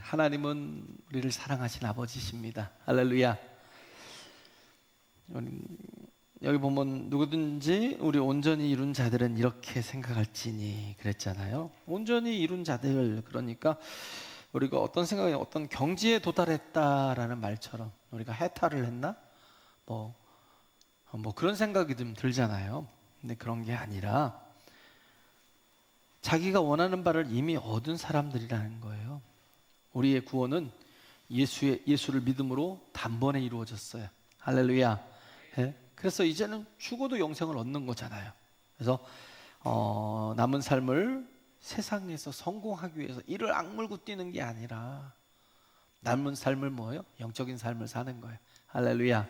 하나님은 우리를 사랑하신 아버지십니다. 할렐루야. 여기 보면 누구든지 우리 온전히 이룬 자들은 이렇게 생각할지니 그랬잖아요. 온전히 이룬 자들, 그러니까 우리가 어떤 생각에 어떤 경지에 도달했다라는 말처럼 우리가 해탈을 했나? 뭐 그런 생각이 좀 들잖아요. 근데 그런 게 아니라 자기가 원하는 바를 이미 얻은 사람들이라는 거예요. 우리의 구원은 예수를 믿음으로 단번에 이루어졌어요. 할렐루야. 예? 그래서 이제는 죽어도 영생을 얻는 거잖아요. 그래서 남은 삶을 세상에서 성공하기 위해서 이를 악물고 뛰는 게 아니라 남은 삶을 뭐예요? 영적인 삶을 사는 거예요. 할렐루야.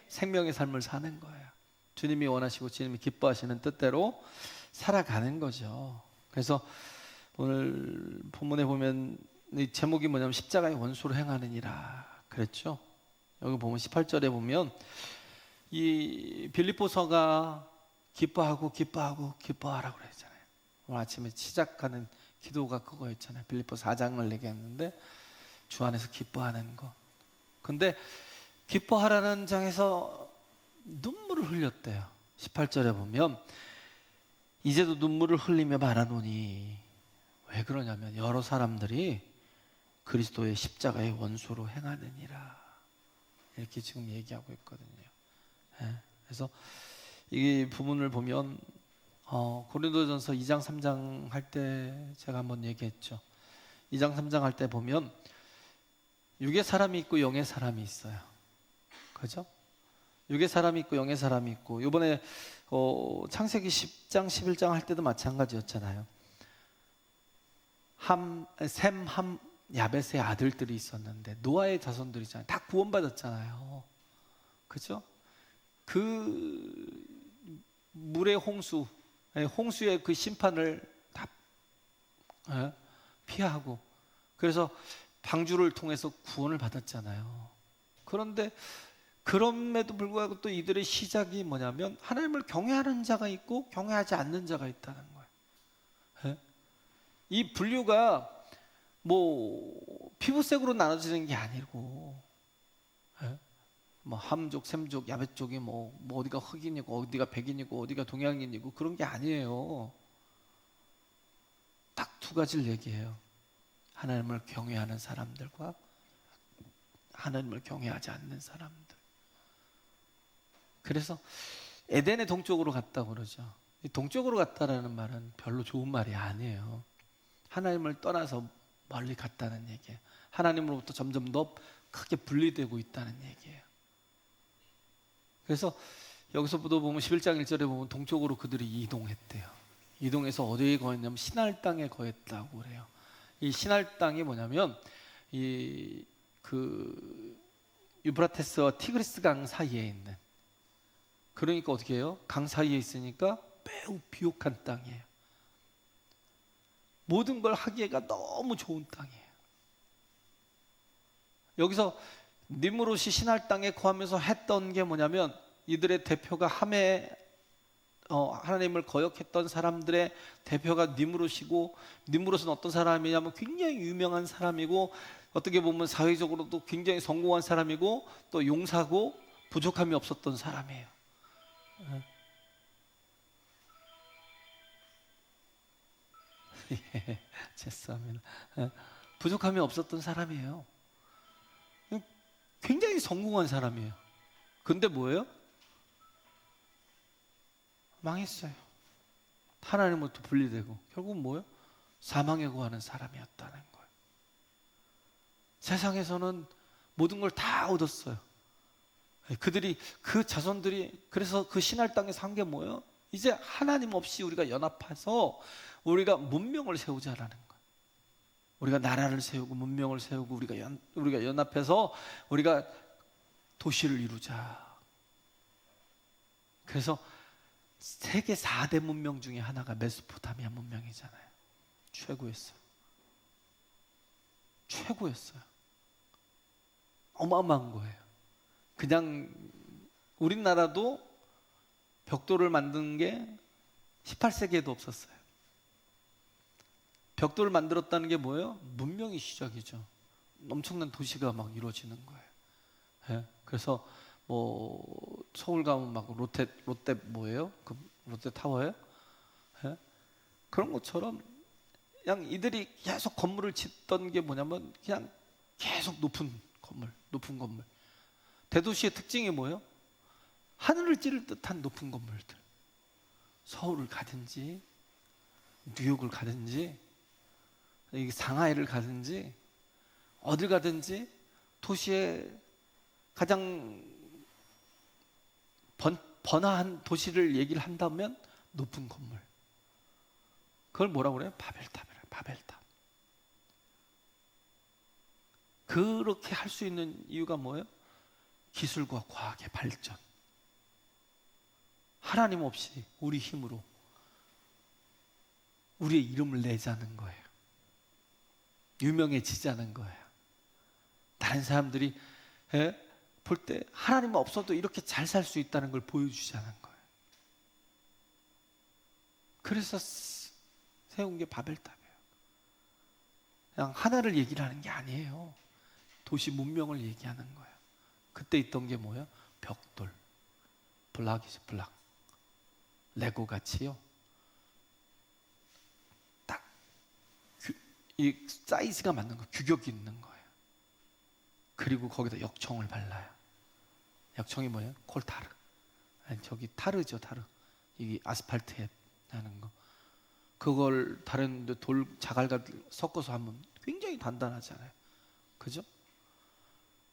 생명의 삶을 사는 거예요. 주님이 원하시고 주님이 기뻐하시는 뜻대로 살아가는 거죠. 그래서 오늘 본문에 보면 이 제목이 뭐냐면 십자가의 원수로 행하느니라 그랬죠. 여기 보면 18절에 보면 이 빌립보서가 기뻐하라고 그랬잖아요. 오늘 아침에 시작하는 기도가 그거였잖아요. 빌립보 4장을 얘기했는데 주 안에서 기뻐하는 거. 근데 기뻐하라는 장에서 눈물을 흘렸대요. 18절에 보면 이제도 눈물을 흘리며 말하노니, 왜 그러냐면 여러 사람들이 그리스도의 십자가의 원수로 행하느니라, 이렇게 지금 얘기하고 있거든요. 예. 그래서 이 부분을 보면 고린도전서 2장 3장 할 때 제가 한번 얘기했죠. 2장 3장 할 때 보면 육의 사람이 있고 영의 사람이 있어요. 그죠? 육의 사람이 있고 영의 사람이 있고, 이번에 창세기 10장 11장 할 때도 마찬가지였잖아요. 셈, 함, 야벳의 아들들이 있었는데 노아의 자손들이잖아요. 다 구원받았잖아요. 그죠? 그 물의 홍수의 그 심판을 다 피하고, 그래서 방주를 통해서 구원을 받았잖아요. 그런데 그럼에도 불구하고 또 이들의 시작이 뭐냐면 하나님을 경외하는 자가 있고 경외하지 않는 자가 있다는 거예요. 이 분류가 뭐 피부색으로 나눠지는 게 아니고, 뭐 함족, 셈족, 야벳족이 뭐 어디가 흑인이고 어디가 백인이고 어디가 동양인이고 그런 게 아니에요. 딱 두 가지를 얘기해요. 하나님을 경외하는 사람들과 하나님을 경외하지 않는 사람들. 그래서 에덴의 동쪽으로 갔다고 그러죠. 동쪽으로 갔다라는 말은 별로 좋은 말이 아니에요. 하나님을 떠나서 멀리 갔다는 얘기예요. 하나님으로부터 점점 더 크게 분리되고 있다는 얘기예요. 그래서 여기서부터 보면 11장 1절에 보면 동쪽으로 그들이 이동했대요. 이동해서 어디에 거했냐면 시날 땅에 거했다고 그래요. 이 시날 땅이 뭐냐면 그 유브라테스와 티그리스 강 사이에 있는, 그러니까 어떻게 해요? 강 사이에 있으니까 매우 비옥한 땅이에요. 모든 걸 하기가 너무 좋은 땅이에요. 여기서 니므롯이 시날 땅에 거하면서 했던 게 뭐냐면, 이들의 대표가 하나님을 거역했던 사람들의 대표가 니므롯이고, 니므롯은 어떤 사람이냐면 굉장히 유명한 사람이고, 어떻게 보면 사회적으로도 굉장히 성공한 사람이고, 또 용사고 부족함이 없었던 사람이에요. 죄송합니다. 부족함이 없었던 사람이에요. 굉장히 성공한 사람이에요. 근데 뭐예요? 망했어요. 하나님으로부터 분리되고 결국 뭐예요? 사망에 구하는 사람이었다는 거예요. 세상에서는 모든 걸 다 얻었어요. 그 자손들이, 그래서 그 시날 땅에서 한 게 뭐예요? 이제 하나님 없이 우리가 연합해서 우리가 문명을 세우자라는 거예요. 우리가 나라를 세우고 문명을 세우고 우리가 연합해서 우리가 도시를 이루자. 그래서 세계 4대 문명 중에 하나가 메소포타미아 문명이잖아요. 최고였어요. 어마어마한 거예요. 그냥 우리나라도 벽돌을 만든 게 18세기에도 없었어요. 벽돌을 만들었다는 게 뭐예요? 문명의 시작이죠. 엄청난 도시가 막 이루어지는 거예요. 예? 그래서 뭐 서울 가면 막 롯데 뭐예요? 그 롯데 타워예요? 예? 그런 것처럼 그냥 이들이 계속 건물을 짓던 게 뭐냐면 그냥 계속 높은 건물. 대도시의 특징이 뭐예요? 하늘을 찌를 듯한 높은 건물들. 서울을 가든지 뉴욕을 가든지 상하이를 가든지 어딜 가든지 도시의 가장 번화한 도시를 얘기를 한다면 높은 건물. 그걸 뭐라고 그래요? 바벨탑이래요. 바벨탑. 그렇게 할 수 있는 이유가 뭐예요? 기술과 과학의 발전. 하나님 없이 우리 힘으로 우리의 이름을 내자는 거예요. 유명해지자는 거예요. 다른 사람들이 볼 때 하나님 없어도 이렇게 잘 살 수 있다는 걸 보여주자는 거예요. 그래서 세운 게 바벨탑이에요. 그냥 하나를 얘기를 하는 게 아니에요. 도시 문명을 얘기하는 거예요. 그때 있던 게 뭐예요? 벽돌, 블락이죠, 블락. 레고 같이요. 딱 이 사이즈가 맞는 거, 규격이 있는 거예요. 그리고 거기다 역청을 발라요. 역청이 뭐예요? 콜타르. 아니, 저기 타르죠, 타르. 이게 아스팔트에 하는 거. 그걸 다른데 돌 자갈과 섞어서 하면 굉장히 단단하잖아요. 그죠?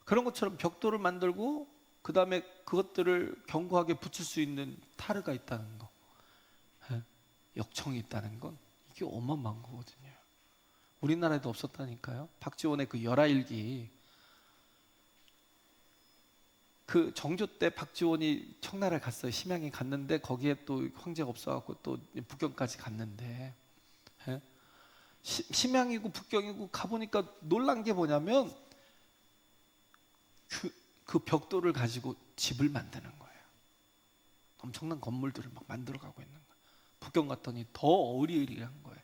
그런 것처럼 벽돌을 만들고 그 다음에 그것들을 견고하게 붙일 수 있는 타르가 있다는 거, 역청이 있다는 건 이게 어마어마한 거거든요. 우리나라에도 없었다니까요. 박지원의 그 열하일기, 그 정조 때 박지원이 청나라에 갔어요. 심양에 갔는데 거기에 또 황제가 없어갖고 또 북경까지 갔는데, 심양이고 북경이고 가보니까 놀란 게 뭐냐면 그 벽돌을 가지고 집을 만드는 거예요. 엄청난 건물들을 막 만들어가고 있는 거예요. 북경 갔더니 더 어리어리한 거예요.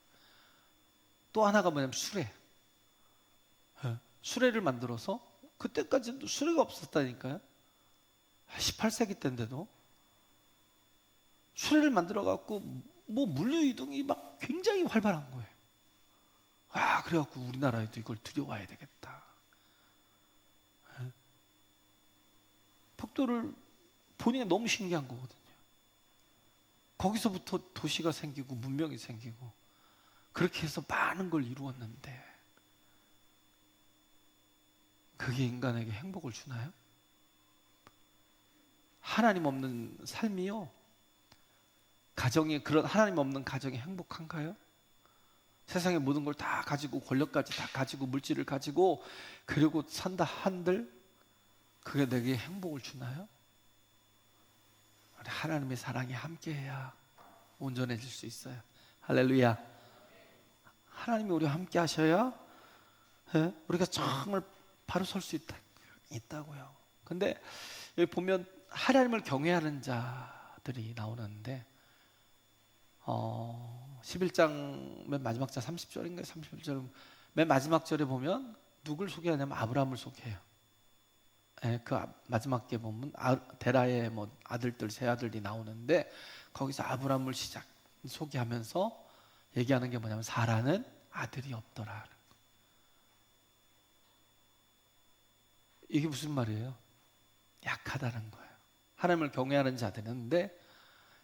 또 하나가 뭐냐면 수레. 수레를 만들어서, 그때까지도 수레가 없었다니까요. 18세기 때인데도 수레를 만들어갖고 뭐 물류 이동이 막 굉장히 활발한 거예요. 그래갖고 우리나라에도 이걸 들여와야 되겠다. 벽돌을 보니 너무 신기한 거거든요. 거기서부터 도시가 생기고 문명이 생기고 그렇게 해서 많은 걸 이루었는데, 그게 인간에게 행복을 주나요? 하나님 없는 삶이요, 가정이, 그런 하나님 없는 가정이 행복한가요? 세상의 모든 걸 다 가지고, 권력까지 다 가지고, 물질을 가지고 그리고 산다 한들 그게 내게 행복을 주나요? 하나님의 사랑이 함께해야 온전해질 수 있어요. 할렐루야. 하나님이 우리와 함께 하셔야 우리가 정말 바로 설 수 있다고요. 근데 여기 보면 하나님을 경외하는 자들이 나오는데 11장 맨 마지막 절 30절인가요? 31절 맨 마지막 절에 보면 누굴 소개하냐면 아브라함을 소개해요. 그 마지막 게 보면 데라의 뭐 아들들, 세 아들이 나오는데 거기서 아브라함을 소개하면서 얘기하는 게 뭐냐면 사라는 아들이 없더라. 이게 무슨 말이에요? 약하다는 거예요. 하나님을 경외하는 자들인데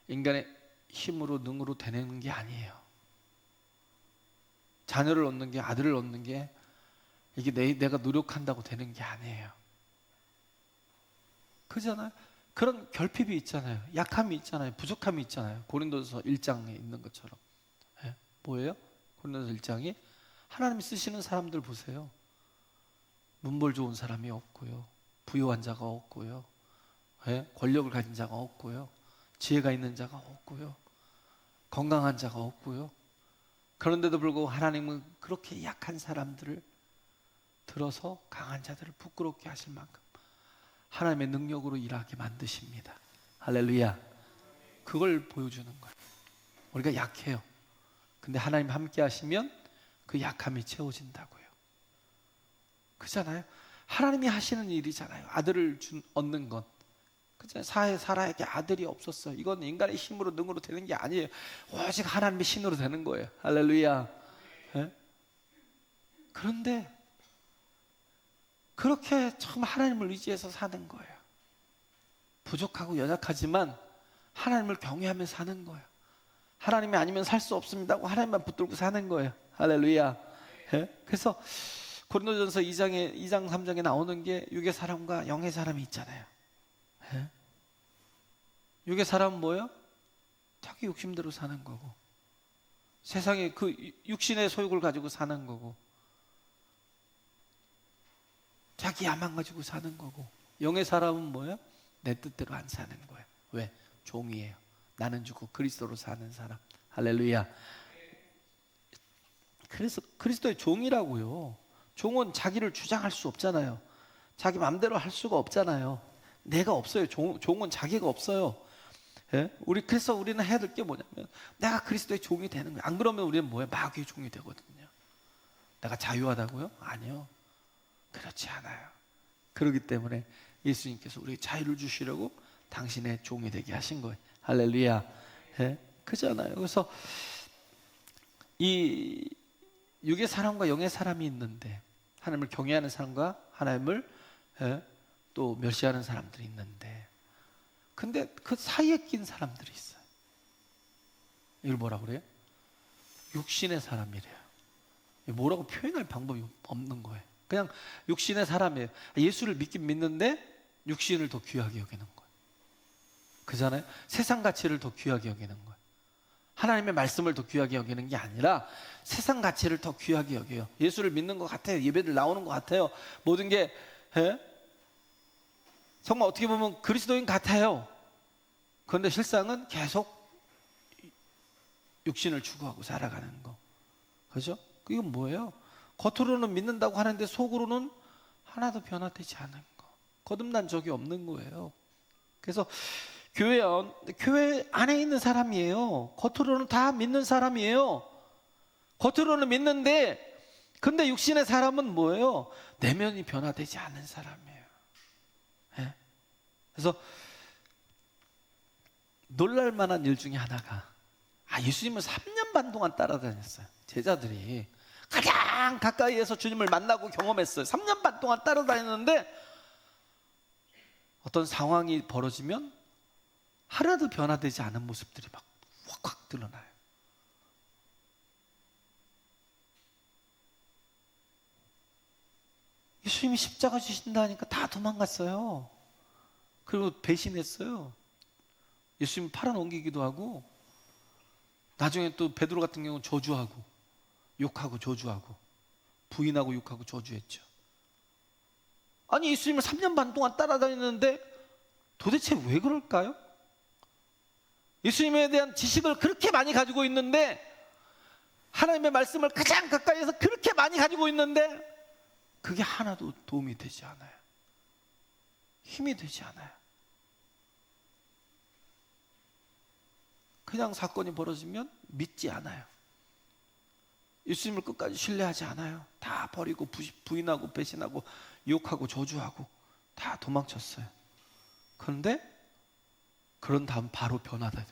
인간의 힘으로 능으로 되는 게 아니에요. 자녀를 얻는 게, 아들을 얻는 게 이게 내가 노력한다고 되는 게 아니에요. 그잖아요. 그런 결핍이 있잖아요. 약함이 있잖아요. 부족함이 있잖아요. 고린도서 1장에 있는 것처럼. 뭐예요? 고린도서 1장이 하나님이 쓰시는 사람들 보세요. 문벌 좋은 사람이 없고요, 부유한 자가 없고요, 권력을 가진 자가 없고요, 지혜가 있는 자가 없고요, 건강한 자가 없고요. 그런데도 불구하고 하나님은 그렇게 약한 사람들을 들어서 강한 자들을 부끄럽게 하실 만큼 하나님의 능력으로 일하게 만드십니다. 할렐루야. 그걸 보여주는 거예요. 우리가 약해요. 근데 하나님 함께 하시면 그 약함이 채워진다고요. 그잖아요. 하나님이 하시는 일이잖아요. 아들을 얻는 건. 그잖아요. 사라에게 아들이 없었어요. 이건 인간의 힘으로 능으로 되는 게 아니에요. 오직 하나님의 신으로 되는 거예요. 할렐루야. 예? 그런데 그렇게 참 하나님을 의지해서 사는 거예요. 부족하고 연약하지만 하나님을 경외하며 사는 거예요. 하나님이 아니면 살 수 없습니다고 하나님만 붙들고 사는 거예요. 할렐루야. 예? 그래서 고린도전서 2장 3장에 나오는 게 육의 사람과 영의 사람이 있잖아요. 예? 육의 사람은 뭐예요? 자기 욕심대로 사는 거고, 세상에 그 육신의 소욕을 가지고 사는 거고, 자기 야망 가지고 사는 거고. 영의 사람은 뭐예요? 내 뜻대로 안 사는 거예요. 왜? 종이에요. 나는 죽고 그리스도로 사는 사람. 할렐루야. 그래서 그리스도의 종이라고요. 종은 자기를 주장할 수 없잖아요. 자기 마음대로 할 수가 없잖아요. 내가 없어요. 종은 자기가 없어요. 예? 그래서 우리는 해야 될 게 뭐냐면 내가 그리스도의 종이 되는 거예요. 안 그러면 우리는 뭐예요? 마귀의 종이 되거든요. 내가 자유하다고요? 아니요. 그렇지 않아요. 그렇기 때문에 예수님께서 우리에게 자유를 주시려고 당신의 종이 되게 하신 거예요. 할렐루야. 예? 그잖아요. 그래서 이 육의 사람과 영의 사람이 있는데, 하나님을 경외하는 사람과 하나님을 또 멸시하는 사람들이 있는데, 근데 그 사이에 낀 사람들이 있어요. 이걸 뭐라 그래요? 육신의 사람이래요. 뭐라고 표현할 방법이 없는 거예요. 그냥 육신의 사람이에요. 예수를 믿긴 믿는데 육신을 더 귀하게 여기는 거예요. 그잖아요. 세상 가치를 더 귀하게 여기는 거예요. 하나님의 말씀을 더 귀하게 여기는 게 아니라 세상 가치를 더 귀하게 여겨요. 예수를 믿는 것 같아요. 예배들 나오는 것 같아요. 모든 게 정말 어떻게 보면 그리스도인 같아요. 그런데 실상은 계속 육신을 추구하고 살아가는 거. 그죠? 이건 뭐예요? 겉으로는 믿는다고 하는데 속으로는 하나도 변화되지 않은 거. 거듭난 적이 없는 거예요. 그래서 교회 안에 있는 사람이에요. 겉으로는 다 믿는 사람이에요. 겉으로는 믿는데, 근데 육신의 사람은 뭐예요? 내면이 변화되지 않은 사람이에요. 네? 그래서 놀랄만한 일 중에 하나가, 예수님을 3년 반 동안 따라다녔어요. 제자들이 가장 가까이에서 주님을 만나고 경험했어요. 3년 반 동안 따라다녔는데 어떤 상황이 벌어지면 하나도 변화되지 않은 모습들이 막 확확 드러나요. 예수님이 십자가 주신다니까 다 도망갔어요. 그리고 배신했어요. 예수님 팔아넘기기도 하고, 나중에 또 베드로 같은 경우는 저주하고 욕하고 저주하고 부인하고 욕하고 저주했죠. 아니, 예수님을 3년 반 동안 따라다녔는데 도대체 왜 그럴까요? 예수님에 대한 지식을 그렇게 많이 가지고 있는데, 하나님의 말씀을 가장 가까이에서 그렇게 많이 가지고 있는데 그게 하나도 도움이 되지 않아요. 힘이 되지 않아요. 그냥 사건이 벌어지면 믿지 않아요. 예수님을 끝까지 신뢰하지 않아요. 다 버리고 부인하고 배신하고 욕하고 저주하고 다 도망쳤어요. 그런데 그런 다음 바로 변화돼요.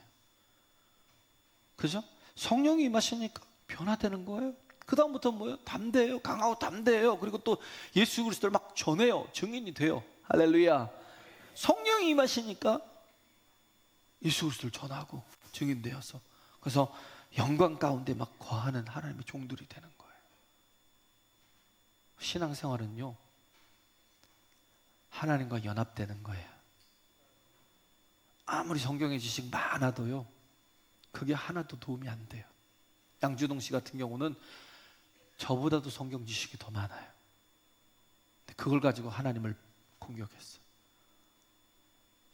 그죠? 성령이 임하시니까 변화되는 거예요. 그 다음부터 뭐예요? 담대해요. 강하고 담대해요. 그리고 또 예수 그리스도를 막 전해요. 증인이 돼요. 할렐루야. 성령이 임하시니까 예수 그리스도를 전하고 증인되어서, 그래서 영광 가운데 막 거하는 하나님의 종들이 되는 거예요. 신앙생활은요, 하나님과 연합되는 거예요. 아무리 성경의 지식 많아도요, 그게 하나도 도움이 안 돼요. 양주동 씨 같은 경우는 저보다도 성경 지식이 더 많아요. 근데 그걸 가지고 하나님을 공격했어요.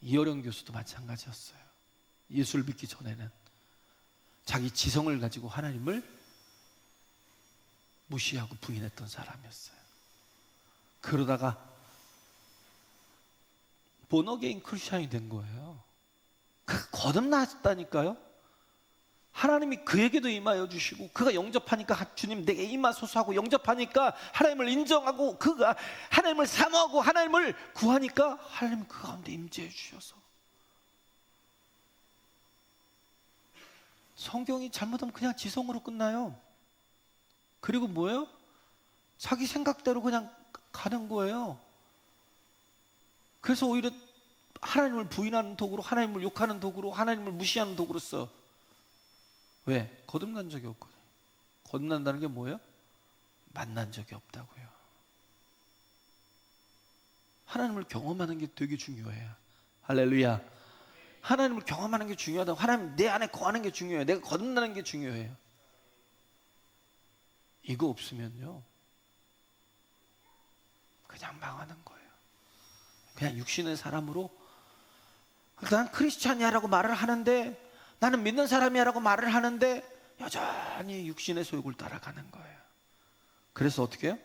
이어령 교수도 마찬가지였어요. 예수를 믿기 전에는 자기 지성을 가지고 하나님을 무시하고 부인했던 사람이었어요. 그러다가 본어게인 크리스찬이 된 거예요. 거듭났다니까요. 하나님이 그에게도 임하여 주시고, 그가 영접하니까 주님 내게 임하소서 하고, 영접하니까 하나님을 인정하고, 그가 하나님을 사모하고 하나님을 구하니까 하나님은 그 가운데 임재해 주셔서. 성경이 잘못하면 그냥 지성으로 끝나요. 그리고 뭐예요? 자기 생각대로 그냥 가는 거예요. 그래서 오히려 하나님을 부인하는 도구로, 하나님을 욕하는 도구로, 하나님을 무시하는 도구로 써. 왜? 거듭난 적이 없거든요. 거듭난다는 게 뭐예요? 만난 적이 없다고요. 하나님을 경험하는 게 되게 중요해요. 할렐루야. 하나님을 경험하는 게 중요하다고. 하나님 내 안에 거하는 게 중요해요. 내가 거듭나는 게 중요해요. 이거 없으면요, 그냥 망하는 거예요. 그냥 육신의 사람으로, 난 크리스찬이야라고 말을 하는데, 나는 믿는 사람이야라고 말을 하는데 여전히 육신의 소욕을 따라가는 거예요. 그래서 어떻게 해요?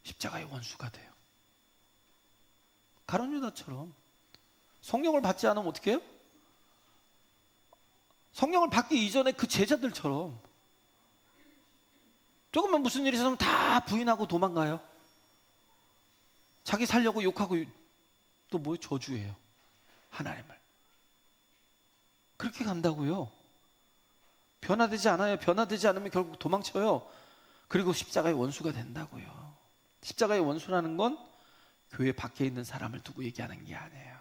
십자가의 원수가 돼요. 가룟 유다처럼. 성령을 받지 않으면 어떻게 해요? 성령을 받기 이전에 그 제자들처럼 조금만 무슨 일이 있으면 다 부인하고 도망가요. 자기 살려고 욕하고, 또 뭐예요? 저주해요, 하나님을. 그렇게 간다고요. 변화되지 않아요. 변화되지 않으면 결국 도망쳐요. 그리고 십자가의 원수가 된다고요. 십자가의 원수라는 건 교회 밖에 있는 사람을 두고 얘기하는 게 아니에요.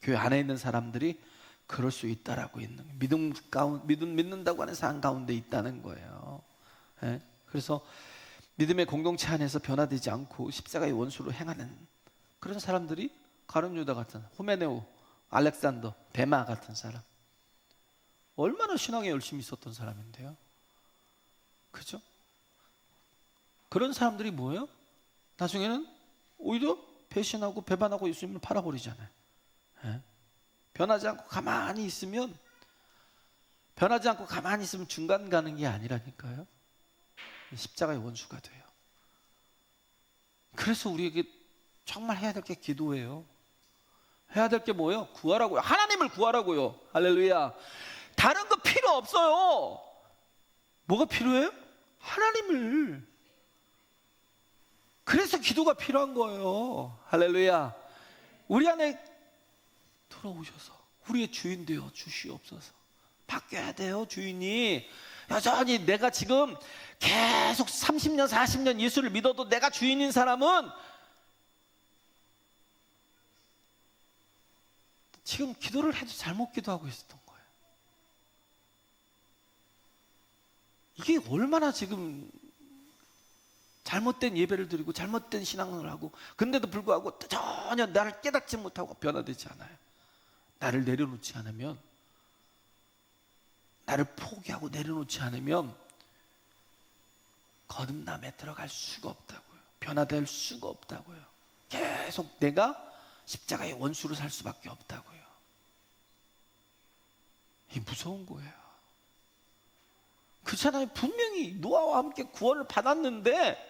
교회 안에 있는 사람들이 그럴 수 있다라고 있는, 믿는다고 하는 사람 가운데 있다는 거예요. 네? 그래서 믿음의 공동체 안에서 변화되지 않고 십자가의 원수로 행하는 그런 사람들이 가룟 유다 같은, 후메네오, 알렉산더, 데마 같은 사람. 얼마나 신앙에 열심히 있었던 사람인데요. 그죠? 그런 사람들이 뭐예요? 나중에는 오히려 배신하고 배반하고 예수님을 팔아버리잖아요. 예? 변하지 않고 가만히 있으면 중간 가는 게 아니라니까요. 십자가의 원수가 돼요. 그래서 우리에게 정말 해야 될 게 기도예요. 해야 될 게 뭐예요? 구하라고요. 하나님을 구하라고요. 할렐루야. 다른 거 필요 없어요. 뭐가 필요해요? 하나님을. 그래서 기도가 필요한 거예요. 할렐루야. 우리 안에 들어오셔서 우리의 주인 되어 주시옵소서. 바뀌어야 돼요, 주인이. 여전히 내가 지금 계속 30년 40년 예수를 믿어도 내가 주인인 사람은 지금 기도를 해도 잘못 기도하고 있었던 거예요. 이게 얼마나 지금 잘못된 예배를 드리고 잘못된 신앙을 하고, 근데도 불구하고 전혀 나를 깨닫지 못하고 변화되지 않아요. 나를 내려놓지 않으면, 나를 포기하고 내려놓지 않으면 거듭남에 들어갈 수가 없다고요. 변화될 수가 없다고요. 계속 내가 십자가의 원수로 살 수밖에 없다고요. 이 무서운 거예요. 그렇잖아요. 분명히 노아와 함께 구원을 받았는데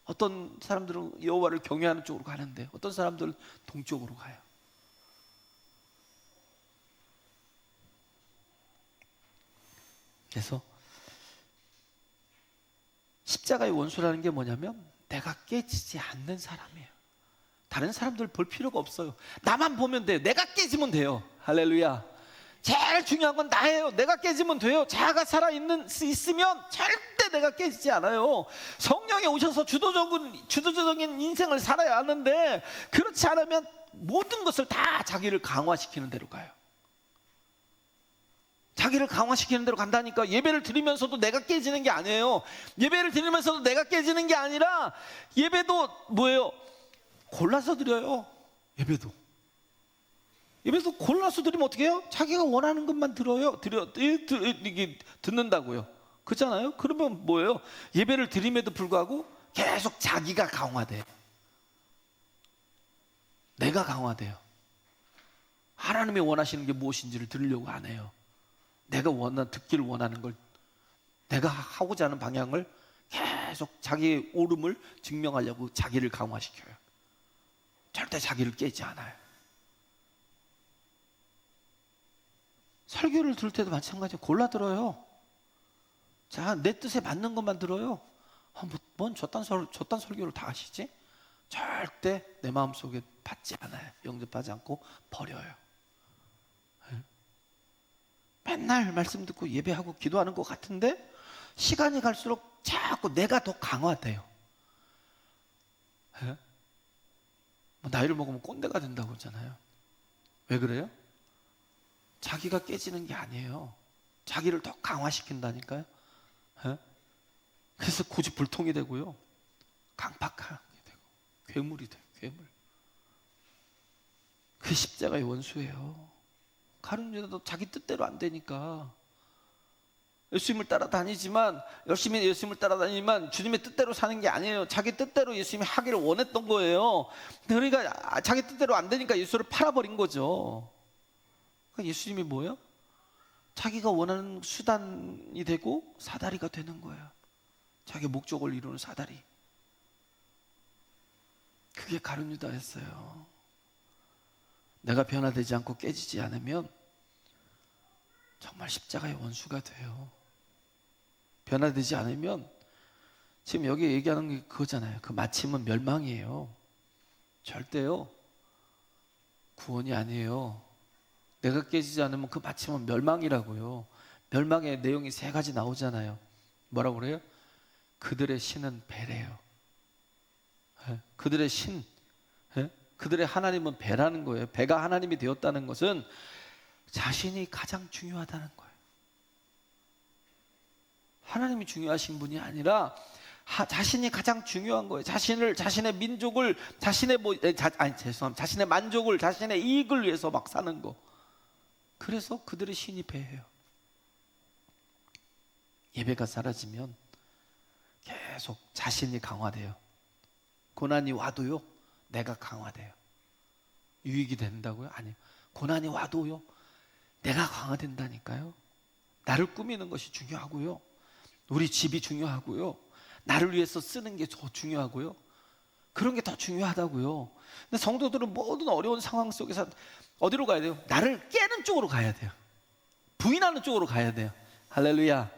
어떤 사람들은 여호와를 경외하는 쪽으로 가는데 어떤 사람들은 동쪽으로 가요. 그래서 십자가의 원수라는 게 뭐냐면 내가 깨지지 않는 사람이에요. 다른 사람들 볼 필요가 없어요. 나만 보면 돼요. 내가 깨지면 돼요. 할렐루야. 제일 중요한 건 나예요. 내가 깨지면 돼요. 자아가 있으면 절대 내가 깨지지 않아요. 성령이 오셔서 주도적인 인생을 살아야 하는데, 그렇지 않으면 모든 것을 다 자기를 강화시키는 대로 가요. 자기를 강화시키는 대로 간다니까. 예배를 드리면서도 내가 깨지는 게 아니에요. 예배를 드리면서도 내가 깨지는 게 아니라, 예배도 뭐예요? 골라서 드려요. 예배도 골라서 드리면 어떻게 해요? 자기가 원하는 것만 듣는다고요. 그렇잖아요? 그러면 뭐예요? 예배를 드림에도 불구하고 계속 자기가 강화돼요. 내가 강화돼요. 하나님이 원하시는 게 무엇인지를 들으려고 안 해요. 내가 듣기를 원하는 걸, 내가 하고자 하는 방향을 계속 자기의 옳음을 증명하려고 자기를 강화시켜요. 절대 자기를 깨지 않아요. 설교를 들을 때도 마찬가지예요. 골라 들어요. 자, 내 뜻에 맞는 것만 들어요. 뭔 저딴 설교를 다 하시지? 절대 내 마음속에 받지 않아요. 영접하지 않고 버려요. 맨날 말씀 듣고 예배하고 기도하는 것 같은데 시간이 갈수록 자꾸 내가 더 강화돼요. 뭐 나이를 먹으면 꼰대가 된다고 그러잖아요. 왜 그래요? 자기가 깨지는 게 아니에요. 자기를 더 강화시킨다니까요. 그래서 고집불통이 되고요, 강팍하게 되고 괴물이 돼요. 괴물. 그 십자가의 원수예요. 가룟 유다도 자기 뜻대로 안 되니까 예수님을 따라다니지만, 열심히 예수님을 따라다니지만 주님의 뜻대로 사는 게 아니에요. 자기 뜻대로 예수님이 하기를 원했던 거예요. 그러니까 자기 뜻대로 안 되니까 예수를 팔아버린 거죠. 그러니까 예수님이 뭐예요? 자기가 원하는 수단이 되고 사다리가 되는 거예요. 자기 목적을 이루는 사다리. 그게 가룟 유다였어요. 내가 변화되지 않고 깨지지 않으면 정말 십자가의 원수가 돼요. 변화되지 않으면, 지금 여기 얘기하는 게 그거잖아요. 그 마침은 멸망이에요. 절대요, 구원이 아니에요. 내가 깨지지 않으면 그 마침은 멸망이라고요. 멸망의 내용이 세 가지 나오잖아요. 뭐라고 그래요? 그들의 신은 배래요. 그들의 신, 그들의 하나님은 배라는 거예요. 배가 하나님이 되었다는 것은 자신이 가장 중요하다는 거예요. 하나님이 중요하신 분이 아니라 자신이 가장 중요한 거예요. 자신의 민족을, 자신의 만족을, 자신의 이익을 위해서 막 사는 거. 그래서 그들의 신이 배예요. 예배가 사라지면 계속 자신이 강화돼요. 고난이 와도요, 내가 강화돼요. 유익이 된다고요? 아니요. 고난이 와도요, 내가 강화된다니까요. 나를 꾸미는 것이 중요하고요, 우리 집이 중요하고요, 나를 위해서 쓰는 게 더 중요하고요, 그런 게 더 중요하다고요. 근데 성도들은 모든 어려운 상황 속에서 어디로 가야 돼요? 나를 깨는 쪽으로 가야 돼요. 부인하는 쪽으로 가야 돼요. 할렐루야.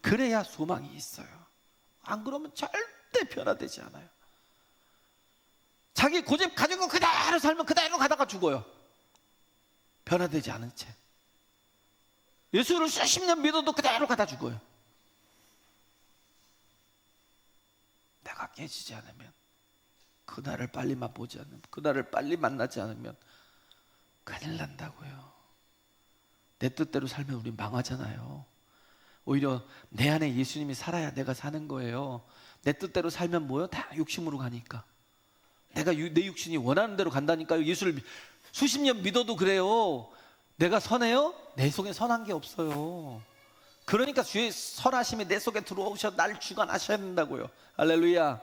그래야 소망이 있어요. 안 그러면 절대 변화되지 않아요. 자기 고집 가지고 그대로 살면 그대로 가다가 죽어요. 변화되지 않은 채. 예수를 수십 년 믿어도 그대로 가다 죽어요. 내가 깨지지 않으면, 그날을 빨리 맛보지 않으면, 그날을 빨리 만나지 않으면 큰일 난다고요. 내 뜻대로 살면 우리 망하잖아요. 오히려 내 안에 예수님이 살아야 내가 사는 거예요. 내 뜻대로 살면 뭐요? 다 욕심으로 가니까. 내 육신이 원하는 대로 간다니까요. 예수를 수십 년 믿어도 그래요. 내가 선해요? 내 속에 선한 게 없어요. 그러니까 주의 선하심이 내 속에 들어오셔 날 주관하셔야 된다고요. 할렐루야.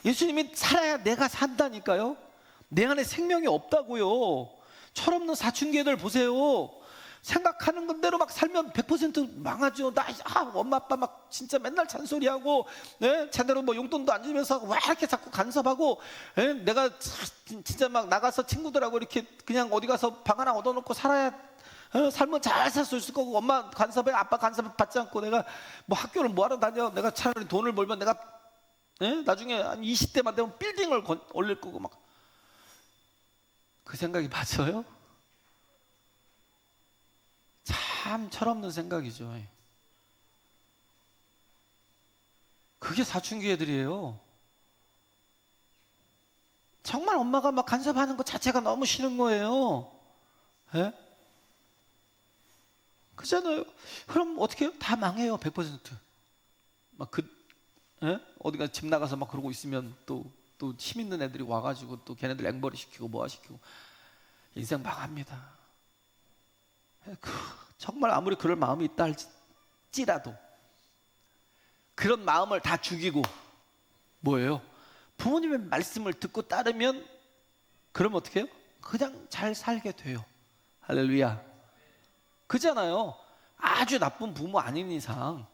예수님이 살아야 내가 산다니까요. 내 안에 생명이 없다고요. 철없는 사춘기들 보세요. 생각하는 건대로 막 살면 100% 망하죠. 엄마 아빠 막 진짜 맨날 잔소리하고, 제대로 뭐 용돈도 안 주면서 왜 이렇게 자꾸 간섭하고, 내가 진짜 막 나가서 친구들하고 이렇게 그냥 어디 가서 방 하나 얻어놓고 살아야 살면 잘 살 수 있을 거고, 엄마 간섭에 아빠 간섭에 받지 않고 내가 뭐 학교를 뭐하러 다녀. 내가 차라리 돈을 벌면 내가 나중에 한 20대만 되면 빌딩을 올릴 거고 막. 그 생각이 맞아요? 참 철없는 생각이죠. 그게 사춘기 애들이에요. 정말 엄마가 막 간섭하는 것 자체가 너무 싫은 거예요. 그잖아요. 그럼 어떻게 해요? 다 망해요. 100%. 막 어디가 집 나가서 막 그러고 있으면 또 힘 있는 애들이 와가지고 또 걔네들 앵벌이 시키고 뭐하 시키고 인생 망합니다. 정말 아무리 그럴 마음이 있다 할지라도 그런 마음을 다 죽이고 뭐예요? 부모님의 말씀을 듣고 따르면, 그러면 어떻게 해요? 그냥 잘 살게 돼요. 할렐루야. 그잖아요. 아주 나쁜 부모 아닌 이상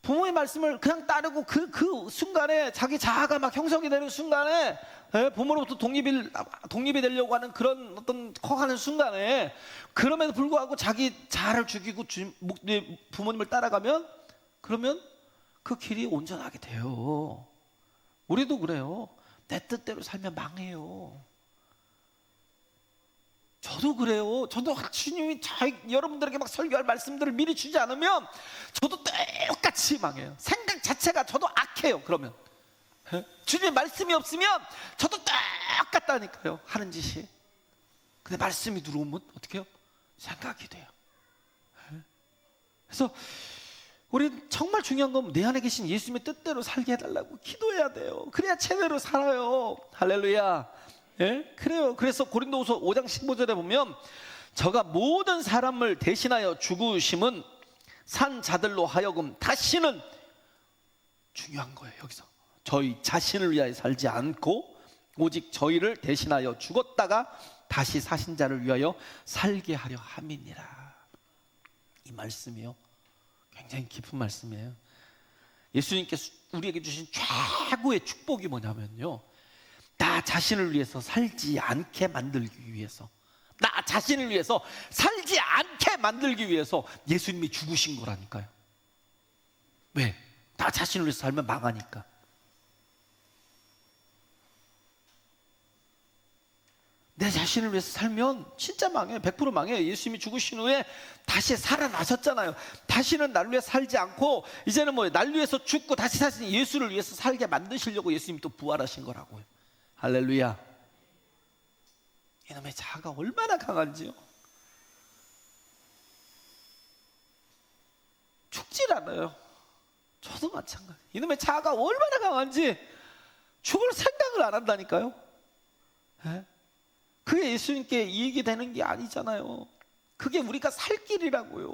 부모의 말씀을 그냥 따르고 그 순간에 자기 자아가 막 형성이 되는 순간에, 부모로부터 독립이 되려고 하는 그런 어떤 커가는 순간에, 그럼에도 불구하고 자기 자아를 죽이고 부모님을 따라가면, 그러면 그 길이 온전하게 돼요. 우리도 그래요. 내 뜻대로 살면 망해요. 저도 그래요. 저도 주님이 여러분들에게 막 설교할 말씀들을 미리 주지 않으면 저도 똑같이 망해요. 생각 자체가 저도 악해요. 그러면 주님의 말씀이 없으면 저도 똑같다니까요. 하는 짓이. 근데 말씀이 들어오면 어떻게 해요? 생각이 돼요. 그래서 우리는 정말 중요한 건 내 안에 계신 예수님의 뜻대로 살게 해달라고 기도해야 돼요. 그래야 제대로 살아요. 할렐루야. 그래요. 그래서 고린도후서 5장 15절에 보면, 저가 모든 사람을 대신하여 죽으심은 산 자들로 하여금 다시는, 중요한 거예요. 여기서 저희 자신을 위하여 살지 않고 오직 저희를 대신하여 죽었다가 다시 사신 자를 위하여 살게 하려 함이니라. 이 말씀이요, 굉장히 깊은 말씀이에요. 예수님께서 우리에게 주신 최고의 축복이 뭐냐면요, 나 자신을 위해서 살지 않게 만들기 위해서, 나 자신을 위해서 살지 않게 만들기 위해서 예수님이 죽으신 거라니까요. 왜? 나 자신을 위해서 살면 망하니까. 내 자신을 위해서 살면 진짜 망해요. 100% 망해요. 예수님이 죽으신 후에 다시 살아나셨잖아요. 다시는 나를 위해 살지 않고 이제는 뭐예요? 나를 위해서 죽고 다시 사신 예수를 위해서 살게 만드시려고 예수님이 또 부활하신 거라고요. 할렐루야. 이놈의 자아가 얼마나 강한지요. 죽질 않아요. 저도 마찬가지. 이놈의 자아가 얼마나 강한지 죽을 생각을 안 한다니까요. 그게 예수님께 이익이 되는 게 아니잖아요. 그게 우리가 살 길이라고요.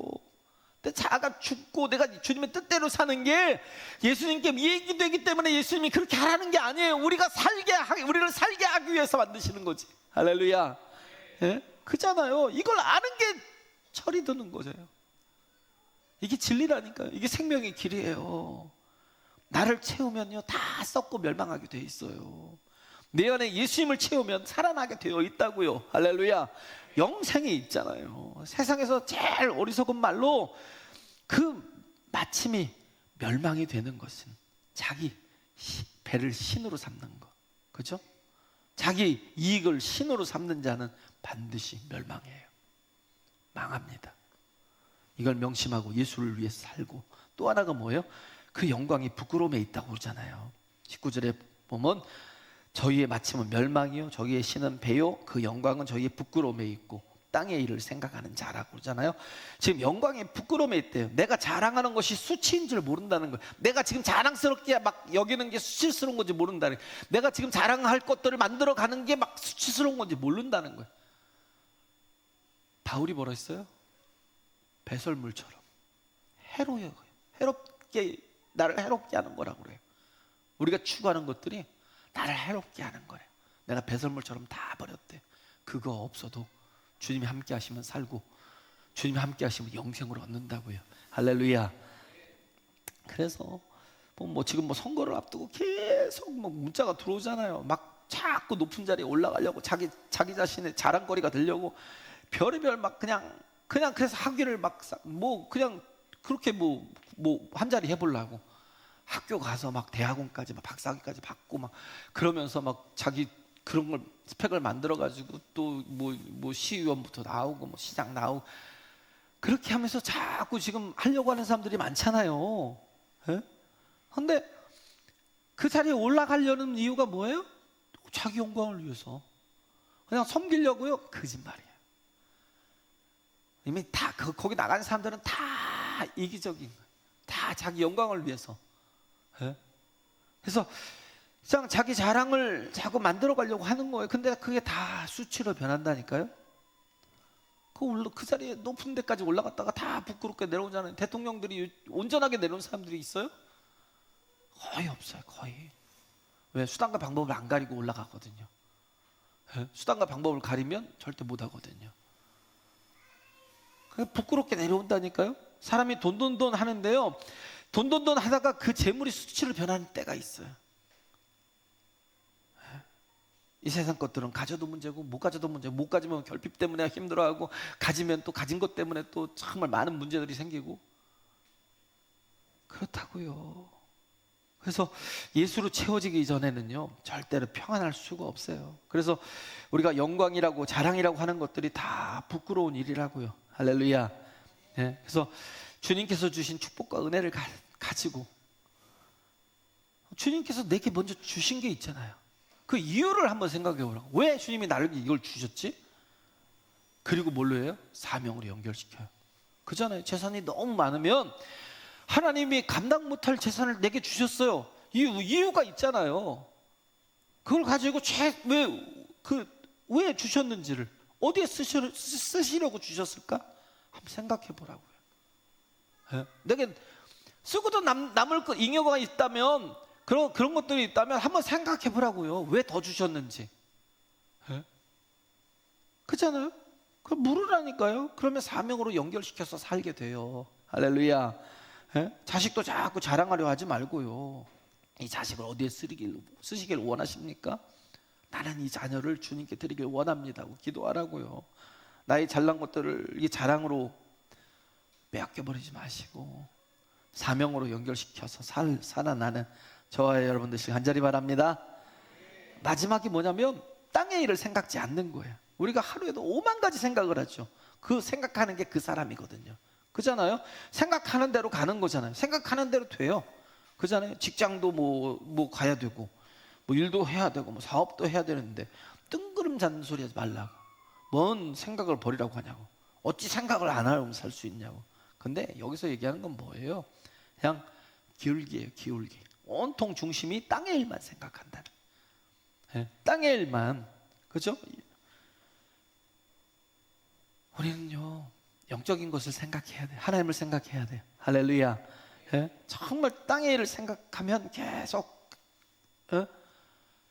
근데 자아가 죽고 내가 주님의 뜻대로 사는 게 예수님께 이익이 되기 때문에 예수님이 그렇게 하라는 게 아니에요. 우리를 살게 하기 위해서 만드시는 거지. 할렐루야. 그잖아요. 이걸 아는 게 철이 드는 거죠. 이게 진리라니까요. 이게 생명의 길이에요. 나를 채우면요, 다 썩고 멸망하게 돼 있어요. 내 안에 예수님을 채우면 살아나게 되어 있다고요. 할렐루야. 영생이 있잖아요. 세상에서 제일 어리석은 말로 그 마침이 멸망이 되는 것은 자기 배를 신으로 삼는 것, 그죠? 자기 이익을 신으로 삼는 자는 반드시 멸망해요. 망합니다. 이걸 명심하고 예수를 위해서 살고, 또 하나가 뭐예요? 그 영광이 부끄러움에 있다고 그러잖아요. 19절에 보면 저희의 마침은 멸망이요, 저희의 신은 배요, 그 영광은 저희의 부끄러움에 있고 땅의 일을 생각하는 자라고 그러잖아요. 지금 영광이 부끄러움에 있대요. 내가 자랑하는 것이 수치인 줄 모른다는 거예요. 내가 지금 자랑스럽게 막 여기는 게 수치스러운 건지 모른다는 거예요. 내가 지금 자랑할 것들을 만들어가는 게 막 수치스러운 건지 모른다는 거예요. 바울이 뭐라 했어요? 배설물처럼 나를 해롭게 하는 거라고 그래요. 우리가 추구하는 것들이 나를 해롭게 하는 거예요. 내가 배설물처럼 다 버렸대. 그거 없어도 주님이 함께 하시면 살고, 주님이 함께 하시면 영생을 얻는다고요. 할렐루야. 그래서 지금 선거를 앞두고 계속 문자가 들어오잖아요. 막 자꾸 높은 자리에 올라가려고, 자기 자신의 자랑거리가 되려고 별의별 그냥 그래서 학위를 그냥 그렇게 한 자리 해보려고 학교 가서 대학원까지 박사학위까지 받고 그러면서 자기 그런 걸 스펙을 만들어 가지고 또 시의원부터 나오고 시장 나오고 그렇게 하면서 자꾸 지금 하려고 하는 사람들이 많잖아요. 그런데 그 자리에 올라가려는 이유가 뭐예요? 자기 영광을 위해서 그냥 섬기려고요? 거짓말이에요. 이미 다 거기 나가는 사람들은 다 이기적인 거예요. 다 자기 영광을 위해서. 그래서 그냥 자기 자랑을 자꾸 만들어 가려고 하는 거예요. 근데 그게 다 수치로 변한다니까요. 그 자리에 높은 데까지 올라갔다가 다 부끄럽게 내려오잖아요. 대통령들이 온전하게 내려온 사람들이 있어요? 거의 없어요. 거의. 왜? 수단과 방법을 안 가리고 올라가거든요. 수단과 방법을 가리면 절대 못 하거든요. 부끄럽게 내려온다니까요. 사람이 돈 하는데요, 돈 하다가 그 재물이 수치로 변하는 때가 있어요. 이 세상 것들은 가져도 문제고 못 가져도 문제고, 못 가지면 결핍 때문에 힘들어하고, 가지면 또 가진 것 때문에 또 정말 많은 문제들이 생기고 그렇다고요. 그래서 예수로 채워지기 이전에는요 절대로 평안할 수가 없어요. 그래서 우리가 영광이라고 자랑이라고 하는 것들이 다 부끄러운 일이라고요. 할렐루야. 네, 그래서 주님께서 주신 축복과 은혜를 가지고, 주님께서 내게 먼저 주신 게 있잖아요. 그 이유를 한번 생각해 보라고. 왜 주님이 나에게 이걸 주셨지? 그리고 뭘로 해요? 사명으로 연결시켜요. 그잖아요. 재산이 너무 많으면 하나님이 감당 못할 재산을 내게 주셨어요. 이유가 있잖아요. 그걸 가지고 왜 주셨는지를, 어디에 쓰시려고 주셨을까? 한번 생각해 보라고요. 네? 내게 쓰고도 남을 잉여가 있다면, 그런 것들이 있다면 한번 생각해 보라고요. 왜 더 주셨는지. 네? 그렇잖아요. 그럼 물으라니까요. 그러면 사명으로 연결시켜서 살게 돼요. 할렐루야. 네? 자식도 자꾸 자랑하려 하지 말고요. 이 자식을 어디에 쓰시길 원하십니까? 나는 이 자녀를 주님께 드리길 원합니다고 기도하라고요. 나의 잘난 것들을 이 자랑으로 빼앗겨버리지 마시고 사명으로 연결시켜서 살아나는 저와 여러분들 간절히 바랍니다. 마지막이 뭐냐면 땅의 일을 생각지 않는 거예요. 우리가 하루에도 5만 가지 생각을 하죠. 그 생각하는 게 그 사람이거든요. 그잖아요. 생각하는 대로 가는 거잖아요. 생각하는 대로 돼요. 그잖아요. 직장도 뭐 가야 되고, 뭐 일도 해야 되고, 뭐 사업도 해야 되는데 뜬구름 잡는 소리 하지 말라고. 뭔 생각을 버리라고 하냐고. 어찌 생각을 안 하면 살 수 있냐고. 근데 여기서 얘기하는 건 뭐예요? 그냥 기울기예요. 기울기. 온통 중심이 땅의 일만 생각한다는. 네, 땅의 일만. 그죠? 우리는요 영적인 것을 생각해야 돼요. 하나님을 생각해야 돼요. 할렐루야. 네? 정말 땅의 일을 생각하면 계속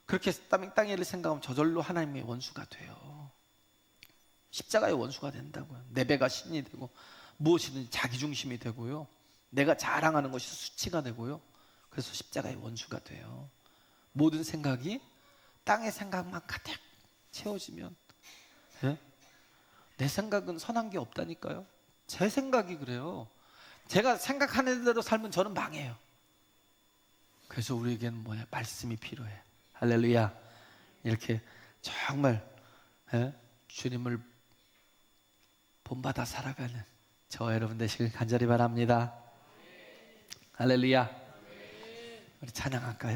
그렇게 땅의 일을 생각하면 저절로 하나님의 원수가 돼요. 십자가의 원수가 된다고요. 내 배가 신이 되고 무엇이든지 자기중심이 되고요. 내가 자랑하는 것이 수치가 되고요. 그래서 십자가의 원수가 돼요. 모든 생각이 땅의 생각만 가득 채워지면, 네? 내 생각은 선한 게 없다니까요. 제 생각이 그래요. 제가 생각하는 대로 살면 저는 망해요. 그래서 우리에게는 뭐야? 말씀이 필요해. 할렐루야. 이렇게 정말 주님을 본받아 살아가는 저와 여러분 되시길 간절히 바랍니다. 할렐루야. 우리 찬양할까요?